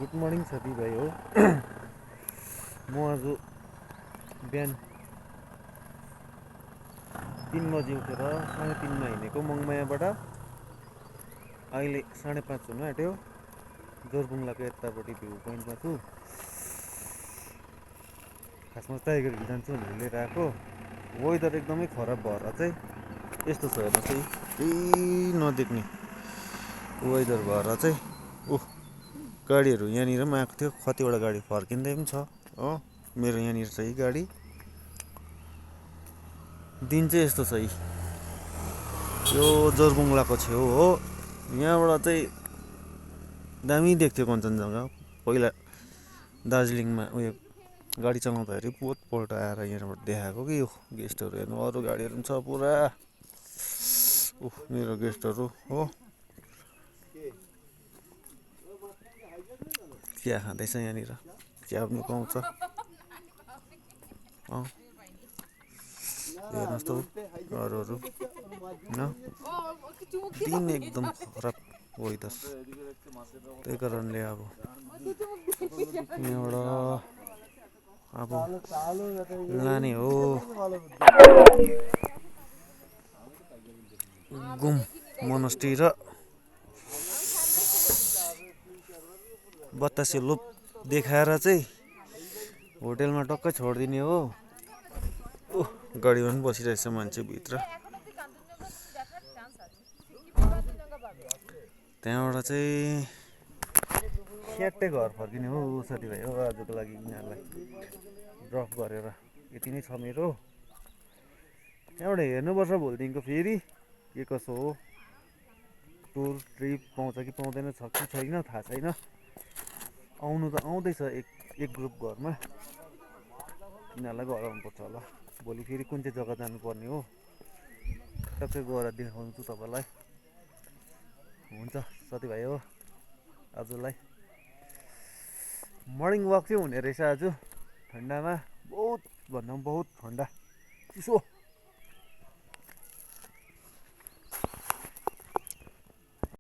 Good morning साथीभाइ हो। म आज बिहान 3 बजी उठेर 3:30मा हिँडेको मङमायाबाट। अहिले 5:30 हुन आँट्यो। जोरबुङलाको यतापट्टि भ्यू पोइन्टमा छु। खासमा टाइगर हिल जान्छु भनेर लिएर आएको। वेदर एकदमै खराब भएर चाहिँ यस्तो छ हेर्नुहोस् है, केही नदेख्ने वेदर भएर चाहिँ गाडीहरू यहाँनिर पनि आएको थियो। कतिवटा गाडी फर्किँदै पनि छ हो। मेरो यहाँनिर छ यही गाडी। दिन चाहिँ यस्तो छ है, यो जोरबुङलाको छेउ हो। यहाँबाट चाहिँ दामी देख्थ्यो कञ्चनजङ्घा। पहिला दार्जिलिङमा गाडी चलाउँदाखेरि बहुतपल्ट आएर यहाँबाट देखाएको कि यो गेस्टहरू हेर्नु। अरू गाडीहरू पनि छ पुरा। मेरो गेस्टहरू हो, चिया खाँदैछ यहाँनिर। चिया पनि पाउँछ। हेर्नुहोस् त अरूहरू होइन। दिन एकदम खराब वेदर, त्यही कारणले अब यहाँबाट अब लाने हो घुम मोनास्ट्री र बतासे लुप देखाएर चाहिँ होटेलमा टक्कै छोडिदिने हो। गाडीमा पनि बसिरहेछ मान्छे भित्र। त्यहाँबाट चाहिँ स्याट्टै घर फर्किने हो साथीभाइ हो। आजको लागि यिनीहरूलाई ड्रप गरेर यति नै छ मेरो। त्यहाँबाट हेर्नुपर्छ भोलिदेखिको फेरि के कसो हो। टुर ट्रिप पाउँछ कि पाउँदैन, छ कि छैन थाहा छैन। आउनु त आउँदैछ एक ग्रुप घरमा। यिनीहरूलाई गराउनुपर्छ होला। भोलि फेरि कुन चाहिँ जग्गा जानुपर्ने हो टक्कै गएर देखाउँछु तपाईँलाई। हुन्छ साथीभाइ हो, आजलाई मर्निङ वाक चाहिँ हुने रहेछ आज ठन्डामा। बहुत भन्दा पनि बहुत ठन्डा, चिसो।